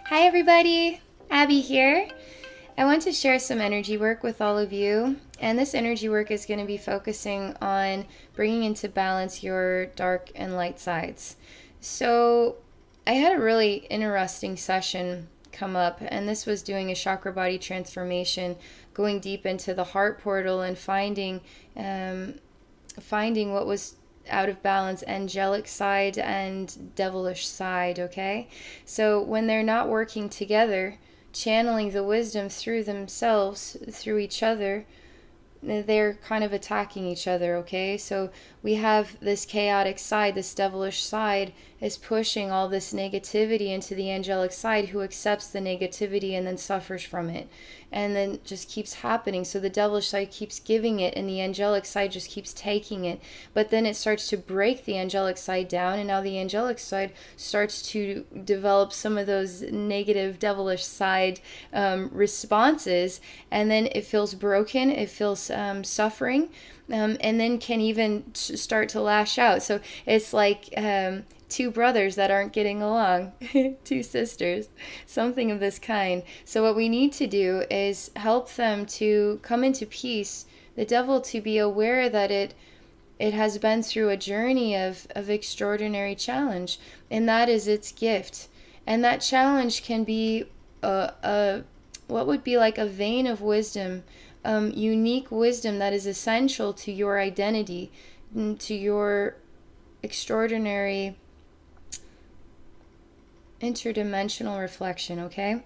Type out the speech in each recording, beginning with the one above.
Hi everybody, Abby here. I want to share some energy work with all of you, and this energy work is going to be focusing on bringing into balance your dark and light sides. So I had a really interesting session come up, and this was doing a chakra body transformation, going deep into the heart portal and finding what was out of balance, angelic side and devilish side. Okay, so when they're not working together, channeling the wisdom through themselves, through each other, they're kind of attacking each other. Okay, so we have this chaotic side, this devilish side is pushing all this negativity into the angelic side, who accepts the negativity and then suffers from it, and then just keeps happening. So the devilish side keeps giving it and the angelic side just keeps taking it, but then it starts to break the angelic side down, and now the angelic side starts to develop some of those negative devilish side responses, and then it feels broken, it feels suffering, and then can even start to lash out. So it's like two brothers that aren't getting along, two sisters, something of this kind. So what we need to do is help them to come into peace, the devil to be aware that it has been through a journey of extraordinary challenge, and that is its gift. And that challenge can be what would be like a vein of wisdom, unique wisdom that is essential to your identity, to your extraordinary interdimensional reflection. Okay,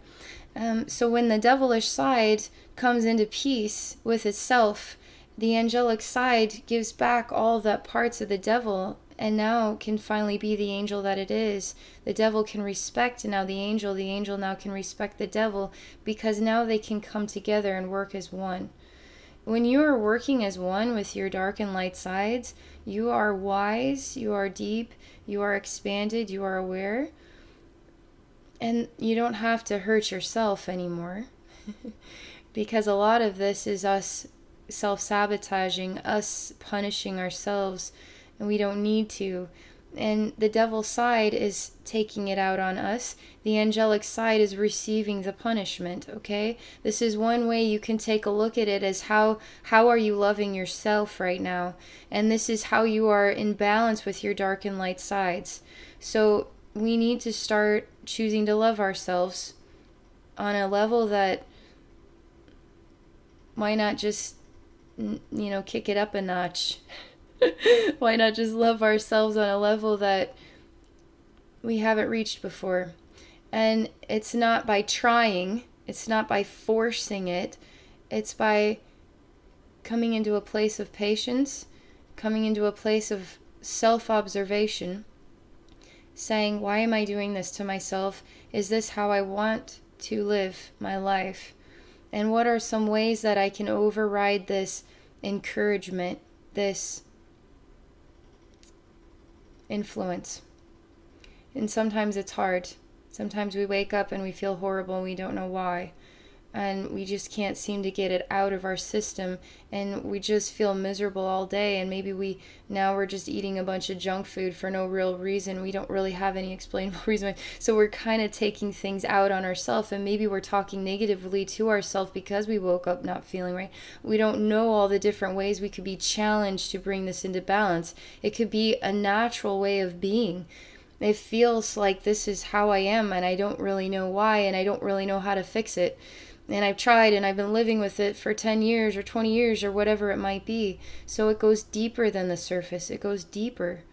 so when the devilish side comes into peace with itself, the angelic side gives back all the parts of the devil, and now can finally be the angel that it is. The devil can respect now the angel now can respect the devil, because now they can come together and work as one. When you are working as one with your dark and light sides, you are wise, you are deep, you are expanded, you are aware, and you don't have to hurt yourself anymore. Because a lot of this is us self-sabotaging, us punishing ourselves, and we don't need to. And the devil's side is taking it out on us. The angelic side is receiving the punishment. Okay, this is one way you can take a look at it, as how are you loving yourself right now, and this is how you are in balance with your dark and light sides. So we need to start choosing to love ourselves on a level that, why not just, kick it up a notch? Why not just love ourselves on a level that we haven't reached before? And it's not by trying, it's not by forcing it, it's by coming into a place of patience, coming into a place of self-observation, saying, why am I doing this to myself? Is this how I want to live my life? And what are some ways that I can override this encouragement, this influence? And sometimes it's hard. Sometimes we wake up and we feel horrible and we don't know why. And we just can't seem to get it out of our system, and we just feel miserable all day, and maybe we're just eating a bunch of junk food for no real reason. We don't really have any explainable reason. So we're kind of taking things out on ourselves, and maybe we're talking negatively to ourselves because we woke up not feeling right. We don't know all the different ways we could be challenged to bring this into balance. It could be a natural way of being. It feels like this is how I am, and I don't really know why, and I don't really know how to fix it. And I've tried, and I've been living with it for 10 years or 20 years or whatever it might be. So it goes deeper than the surface. It goes deeper.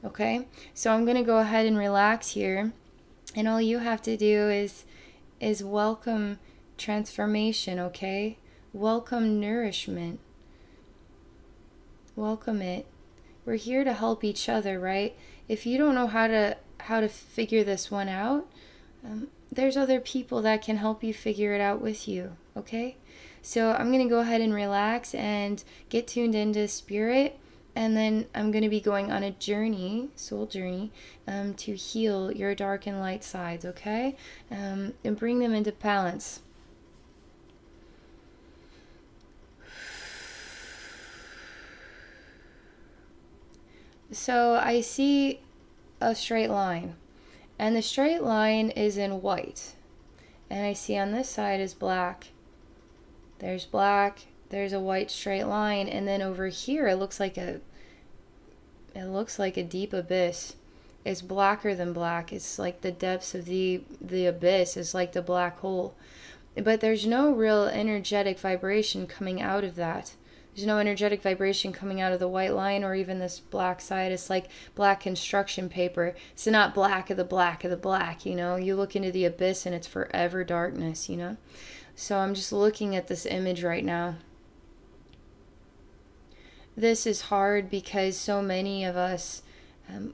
Okay? So I'm going to go ahead and relax here. And all you have to do is welcome transformation, okay? Welcome nourishment. Welcome it. We're here to help each other, right? If you don't know how to figure this one out, there's other people that can help you figure it out with you, okay? So I'm going to go ahead and relax and get tuned into spirit, and then I'm going to be going on a journey, soul journey, to heal your dark and light sides, okay? And bring them into balance. So I see a straight line, and the straight line is in white, and I see on this side is black. There's black, there's a white straight line, and then over here it looks like a deep abyss. It's blacker than black. It's like the depths of the abyss is like the black hole. But there's no real energetic vibration coming out of that. There's no energetic vibration coming out of the white line or even this black side. It's like black construction paper. It's not black of the black of the black, you know. You look into the abyss and it's forever darkness, you know. So I'm just looking at this image right now. This is hard because so many of us,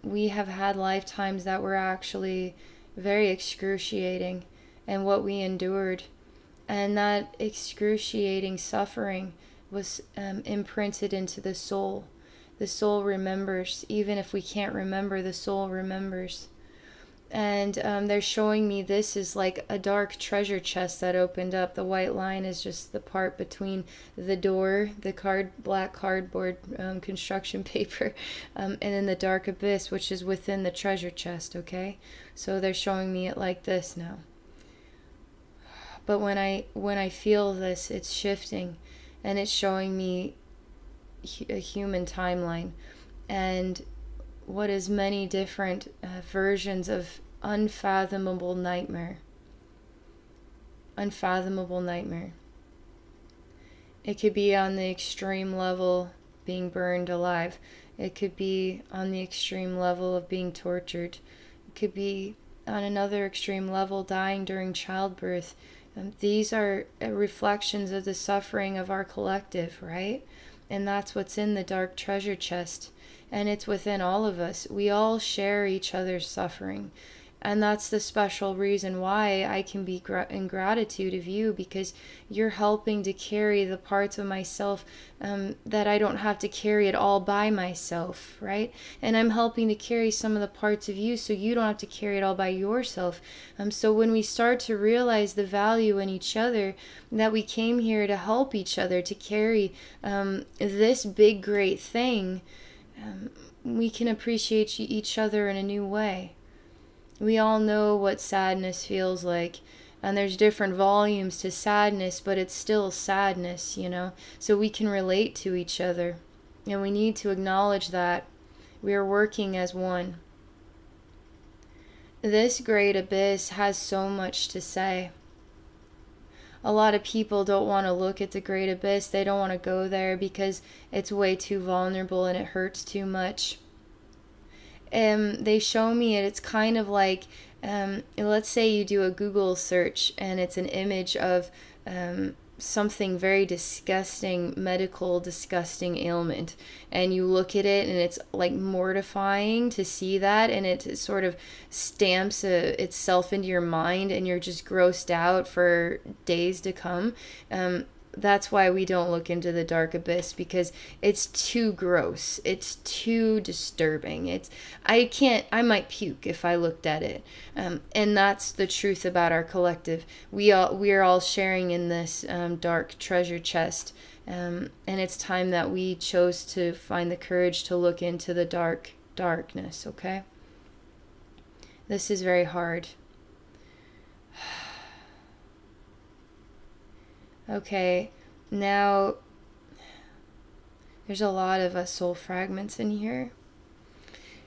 we have had lifetimes that were actually very excruciating, and what we endured. And that excruciating suffering was imprinted into the soul. The soul remembers. Even if we can't remember, the soul remembers. And they're showing me this is like a dark treasure chest that opened up. The white line is just the part between the door, the black cardboard construction paper, and then the dark abyss, which is within the treasure chest, okay? So they're showing me it like this now. But when I feel this, it's shifting, and it's showing me a human timeline, and what is many different versions of unfathomable nightmare. Unfathomable nightmare. It could be on the extreme level, being burned alive. It could be on the extreme level of being tortured. It could be on another extreme level, dying during childbirth. These are reflections of the suffering of our collective, right? And that's what's in the dark treasure chest. And it's within all of us. We all share each other's suffering. And that's the special reason why I can be in gratitude of you, because you're helping to carry the parts of myself that I don't have to carry it all by myself, right? And I'm helping to carry some of the parts of you so you don't have to carry it all by yourself. So when we start to realize the value in each other, that we came here to help each other, to carry this big, great thing, we can appreciate each other in a new way. We all know what sadness feels like, and there's different volumes to sadness, but it's still sadness, you know, so we can relate to each other, and we need to acknowledge that we are working as one. This great abyss has so much to say. A lot of people don't want to look at the great abyss. They don't want to go there because it's way too vulnerable and it hurts too much. They show me it. It's kind of like, let's say you do a Google search and it's an image of something very disgusting, disgusting ailment, and you look at it and it's like mortifying to see that, and it sort of stamps itself into your mind, and you're just grossed out for days to come. That's why we don't look into the dark abyss, because it's too gross. It's too disturbing. I might puke if I looked at it. And that's the truth about our collective. We are all sharing in this dark treasure chest. And it's time that we chose to find the courage to look into the darkness, okay? This is very hard. Okay, now there's a lot of soul fragments in here.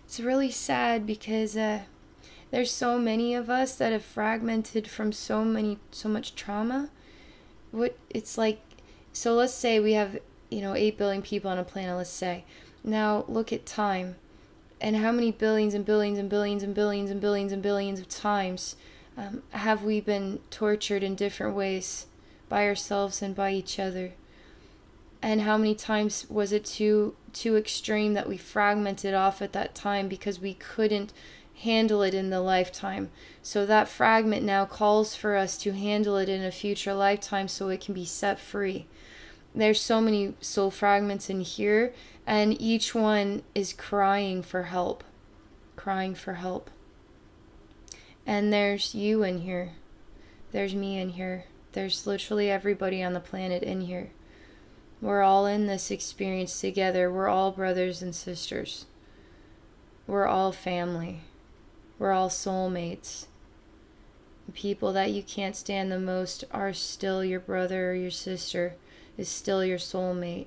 It's really sad because there's so many of us that have fragmented from so much trauma. It's like, so let's say we have 8 billion people on a planet, let's say. Now look at time, and how many billions and billions and billions and billions and billions and billions of times have we been tortured in different ways by ourselves and by each other? And how many times was it too extreme that we fragmented off at that time because we couldn't handle it in the lifetime? So that fragment now calls for us to handle it in a future lifetime so it can be set free. There's so many soul fragments in here, and each one is crying for help. Crying for help. And there's you in here. There's me in here. There's literally everybody on the planet in here. We're all in this experience together. We're all brothers and sisters. We're all family. We're all soulmates. The people that you can't stand the most are still your brother or your sister, is still your soulmate.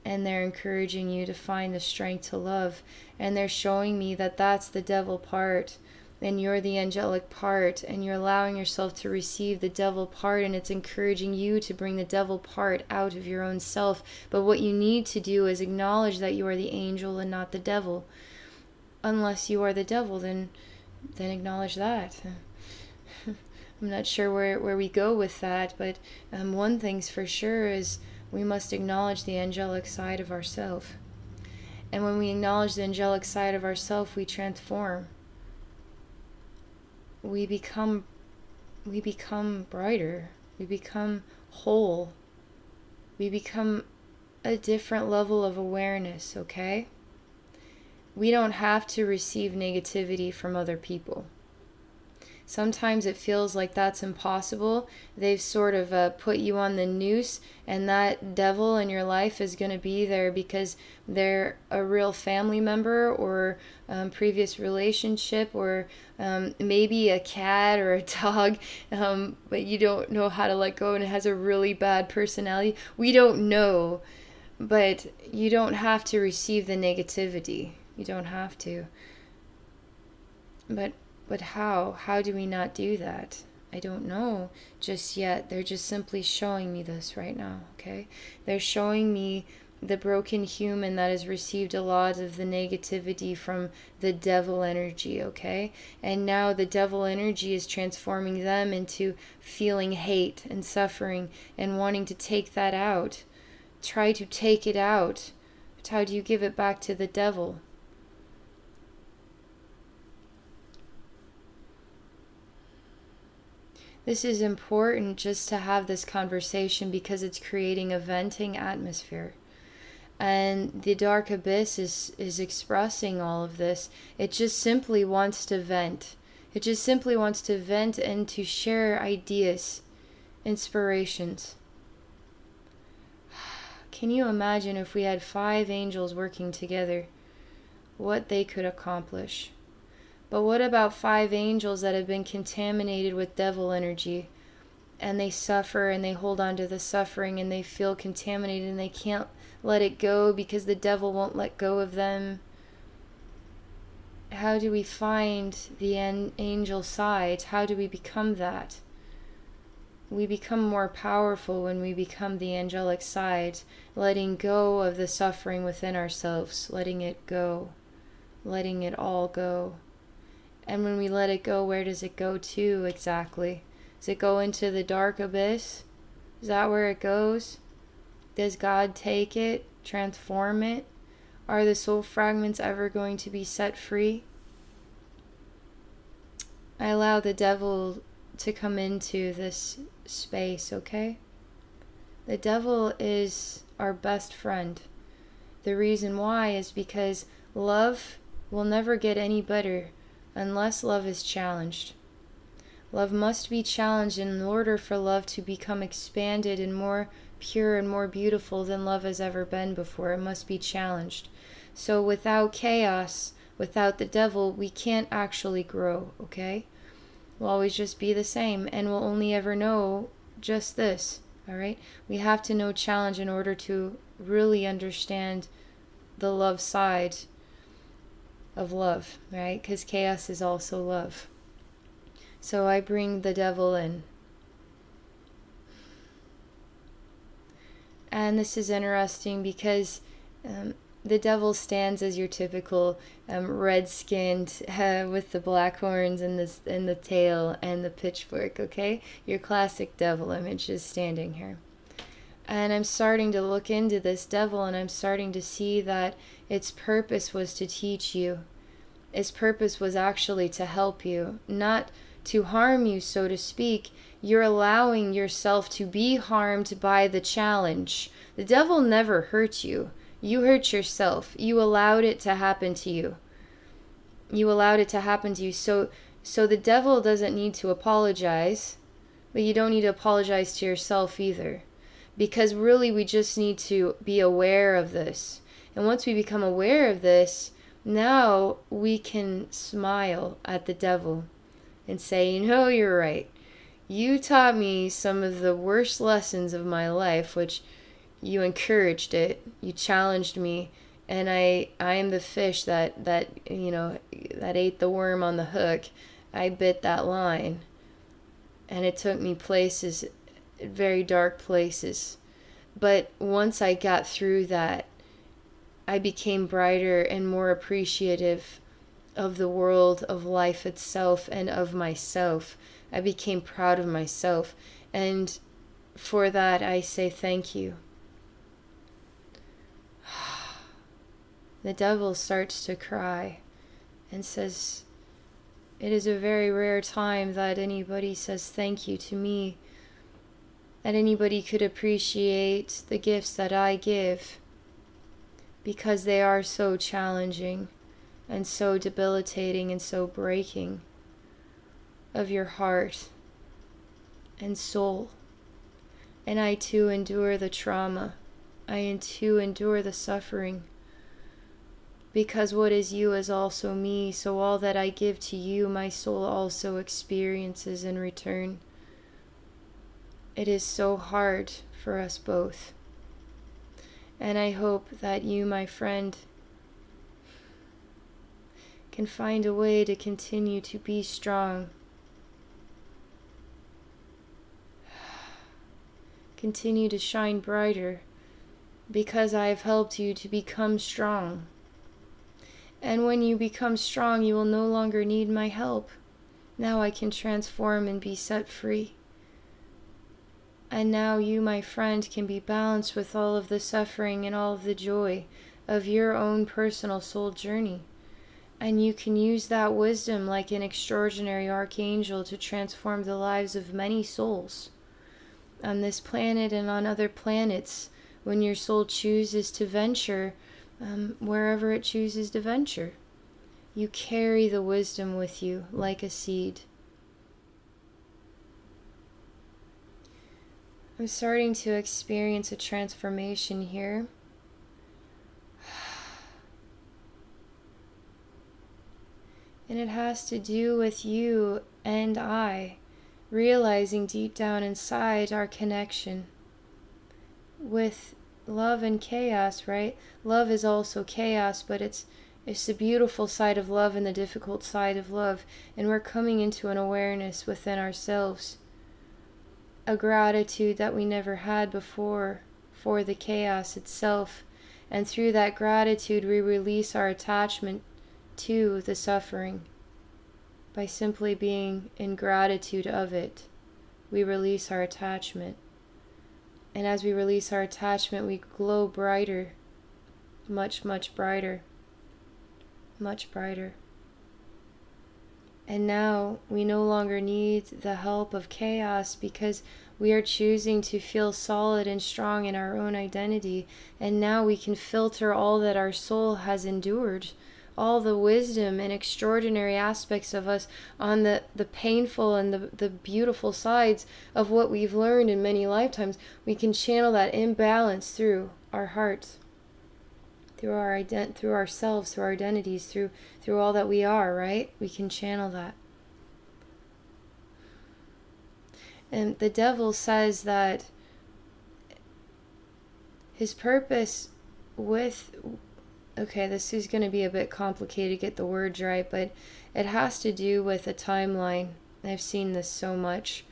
And they're encouraging you to find the strength to love. And they're showing me that that's the devil part, and you're the angelic part, and you're allowing yourself to receive the devil part, and it's encouraging you to bring the devil part out of your own self. But what you need to do is acknowledge that you are the angel and not the devil. Unless you are the devil, then acknowledge that. I'm not sure where we go with that, but one thing's for sure is we must acknowledge the angelic side of ourselves. And when we acknowledge the angelic side of ourselves, we transform. We become brighter. We become whole. We become a different level of awareness, okay? We don't have to receive negativity from other people. Sometimes it feels like that's impossible. They've sort of put you on the noose, and that devil in your life is going to be there because they're a real family member or previous relationship, or maybe a cat or a dog, but you don't know how to let go and it has a really bad personality. We don't know, but you don't have to receive the negativity. You don't have to. But how? How do we not do that? I don't know just yet. They're just simply showing me this right now, okay? They're showing me the broken human that has received a lot of the negativity from the devil energy, okay? And now the devil energy is transforming them into feeling hate and suffering and wanting to take that out. Try to take it out. But how do you give it back to the devil? This is important just to have this conversation because it's creating a venting atmosphere. And the dark abyss is expressing all of this. It just simply wants to vent. It just simply wants to vent and to share ideas, inspirations. Can you imagine if we had 5 angels working together, what they could accomplish? But what about 5 angels that have been contaminated with devil energy, and they suffer and they hold on to the suffering and they feel contaminated and they can't let it go because the devil won't let go of them? How do we find the angel side? How do we become that? We become more powerful when we become the angelic side, letting go of the suffering within ourselves, letting it go, letting it all go. And when we let it go, where does it go to exactly? Does it go into the dark abyss? Is that where it goes? Does God take it, transform it? Are the soul fragments ever going to be set free? I allow the devil to come into this space, okay? The devil is our best friend. The reason why is because love will never get any better unless love is challenged. Love must be challenged in order for love to become expanded and more pure and more beautiful than love has ever been before. It must be challenged. So without chaos, without the devil, we can't actually grow, okay? We'll always just be the same, and we'll only ever know just this, all right? We have to know challenge in order to really understand the love side of love, right? Because chaos is also love. So I bring the devil in. And this is interesting because the devil stands as your typical red-skinned with the black horns and the tail and the pitchfork, okay? Your classic devil image is standing here. And I'm starting to look into this devil, and I'm starting to see that its purpose was to teach you. Its purpose was actually to help you, not to harm you, so to speak. You're allowing yourself to be harmed by the challenge. The devil never hurt you. You hurt yourself. You allowed it to happen to you. You allowed it to happen to you. So the devil doesn't need to apologize, but you don't need to apologize to yourself either. Because really we just need to be aware of this. And once we become aware of this, Now we can smile at the devil and say, you know, you're right. You taught me some of the worst lessons of my life, which you encouraged it, you challenged me, and I am the fish that you know, that ate the worm on the hook. I bit that line, and it took me places, very dark places. But once I got through that, I became brighter and more appreciative of the world, of life itself, and of myself. I became proud of myself, and for that I say thank you. The devil starts to cry and says, it is a very rare time that anybody says thank you to me, that anybody could appreciate the gifts that I give, because they are so challenging and so debilitating and so breaking of your heart and soul. And I too endure the trauma. I too endure the suffering. Because what is you is also me, so all that I give to you, my soul also experiences in return. It is so hard for us both. And I hope that you, my friend, can find a way to continue to be strong. Continue to shine brighter, because I have helped you to become strong. And when you become strong, you will no longer need my help. Now I can transform and be set free. And now you, my friend, can be balanced with all of the suffering and all of the joy of your own personal soul journey. And you can use that wisdom like an extraordinary archangel to transform the lives of many souls on this planet and on other planets when your soul chooses to venture wherever it chooses to venture. You carry the wisdom with you like a seed. I'm starting to experience a transformation here. And it has to do with you and I realizing deep down inside our connection with love and chaos, right? Love is also chaos, but it's the beautiful side of love and the difficult side of love. And we're coming into an awareness within ourselves, a gratitude that we never had before for the chaos itself. And through that gratitude, we release our attachment to the suffering. By simply being in gratitude of it, we release our attachment. And as we release our attachment, we glow brighter, much, much brighter, much brighter. And now we no longer need the help of chaos, because we are choosing to feel solid and strong in our own identity. And now we can filter all that our soul has endured, all the wisdom and extraordinary aspects of us on the painful and the beautiful sides of what we've learned in many lifetimes. We can channel that imbalance through our hearts, through our through ourselves, through our identities, through all that we are, right? We can channel that. And the devil says that his purpose with, okay, this is going to be a bit complicated to get the words right, but it has to do with a timeline. I've seen this so much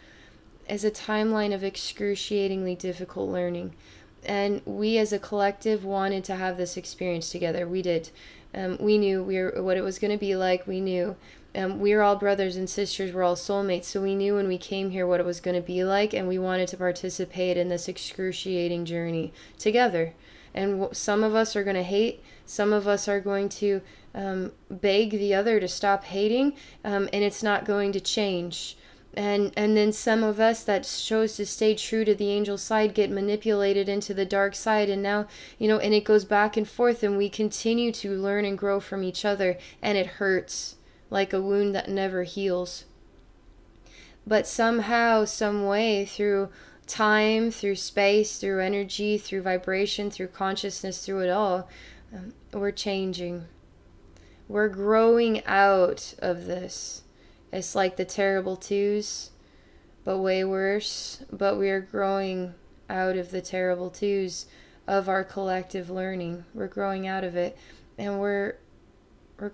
as a timeline of excruciatingly difficult learning. And we as a collective wanted to have this experience together. We did. We knew what it was going to be like. We knew. We were all brothers and sisters. We're all soulmates. So we knew when we came here what it was going to be like. And we wanted to participate in this excruciating journey together. And some of us are going to hate. Some of us are going to beg the other to stop hating. And it's not going to change. And then some of us that chose to stay true to the angel side get manipulated into the dark side. And now, and it goes back and forth, and we continue to learn and grow from each other. And it hurts like a wound that never heals. But somehow, some way, through time, through space, through energy, through vibration, through consciousness, through it all, we're changing. We're growing out of this. It's like the terrible twos, but way worse. But we are growing out of the terrible twos of our collective learning. We're growing out of it, and we're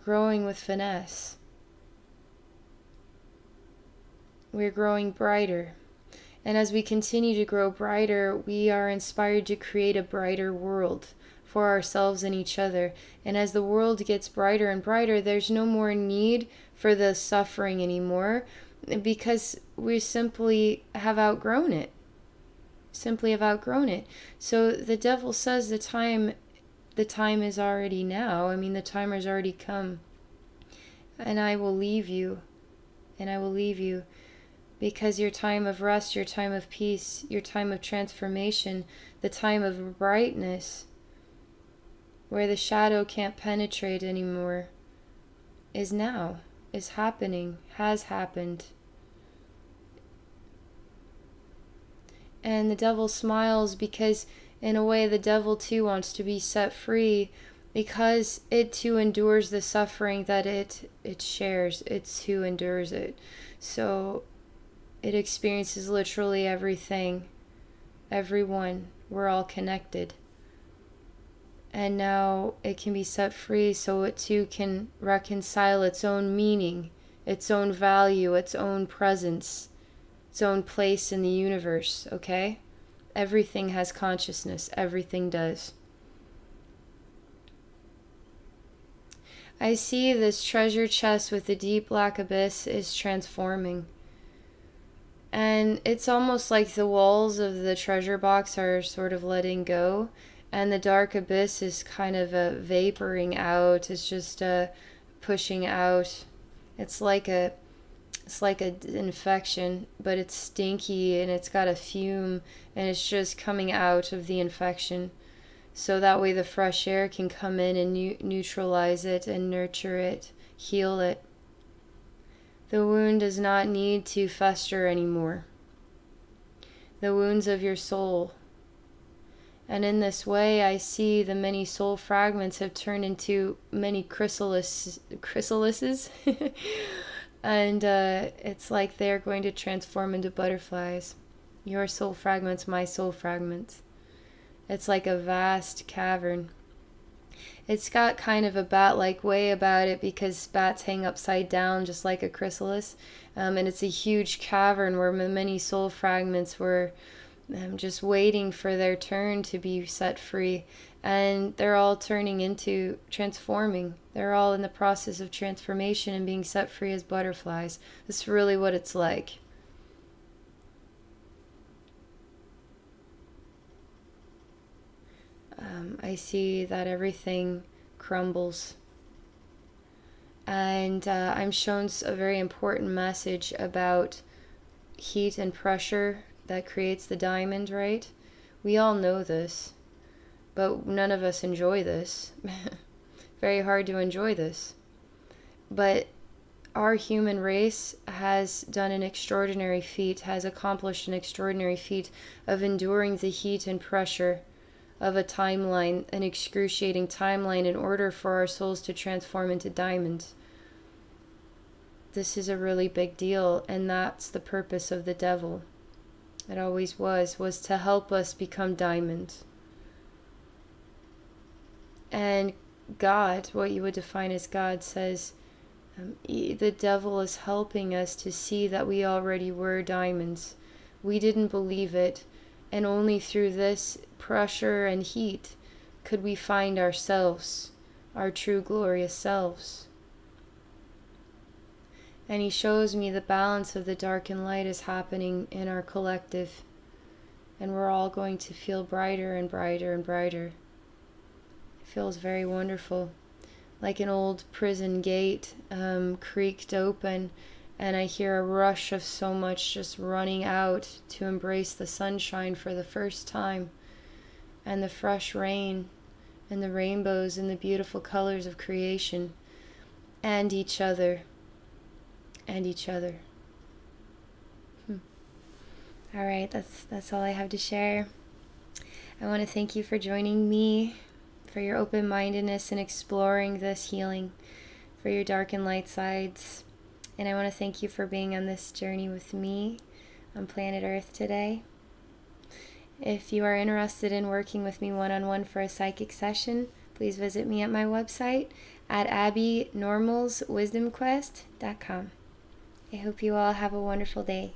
growing with finesse. We're growing brighter. And as we continue to grow brighter, we are inspired to create a brighter world for ourselves and each other. And as the world gets brighter and brighter, there's no more need for the suffering anymore, because we simply have outgrown it. Simply have outgrown it. So the devil says the time is already now. I mean, the time has already come. And I will leave you. And I will leave you. Because your time of rest, your time of peace, your time of transformation, the time of brightness, where the shadow can't penetrate anymore, is now, is happening, has happened. And the devil smiles because, in a way, the devil too wants to be set free, because it too endures the suffering that it shares. It too endures it. So it experiences literally everything, everyone. We're all connected. And now it can be set free, so it too can reconcile its own meaning, its own value, its own presence, its own place in the universe, okay? Everything has consciousness. Everything does. I see this treasure chest with the deep black abyss is transforming. And it's almost like the walls of the treasure box are sort of letting go, and the dark abyss is kind of vaporing out. It's just pushing out. It's like an infection, but it's stinky and it's got a fume, and it's just coming out of the infection. So that way the fresh air can come in and neutralize it and nurture it, heal it. The wound does not need to fester anymore. The wounds of your soul. And in this way, I see the many soul fragments have turned into many chrysalises. And it's like they're going to transform into butterflies. Your soul fragments, my soul fragments. It's like a vast cavern. It's got kind of a bat-like way about it, because bats hang upside down just like a chrysalis. And it's a huge cavern where many soul fragments were just waiting for their turn to be set free. And they're all turning into transforming. They're all in the process of transformation and being set free as butterflies. That's really what it's like. I see that everything crumbles. And I'm shown a very important message about heat and pressure that creates the diamond, right? We all know this, but none of us enjoy this. Very hard to enjoy this. But our human race has done an extraordinary feat, has accomplished an extraordinary feat of enduring the heat and pressure of a timeline, an excruciating timeline, in order for our souls to transform into diamonds. This is a really big deal, and that's the purpose of the devil. It always was to help us become diamonds. And God, what you would define as God, says the devil is helping us to see that we already were diamonds. We didn't believe it, and only through this pressure and heat could we find ourselves, our true glorious selves. And he shows me the balance of the dark and light is happening in our collective, and we're all going to feel brighter and brighter and brighter. It feels very wonderful, like an old prison gate creaked open, and I hear a rush of so much just running out to embrace the sunshine for the first time, and the fresh rain, and the rainbows and the beautiful colors of creation, and each other, and each other. All right, that's all I have to share. I want to thank you for joining me, for your open-mindedness in exploring this healing. for your dark and light sides. And I want to thank you for being on this journey with me on planet Earth today. If you are interested in working with me one-on-one for a psychic session, please visit me at my website at abbeynormalswisdomquest.com. I hope you all have a wonderful day.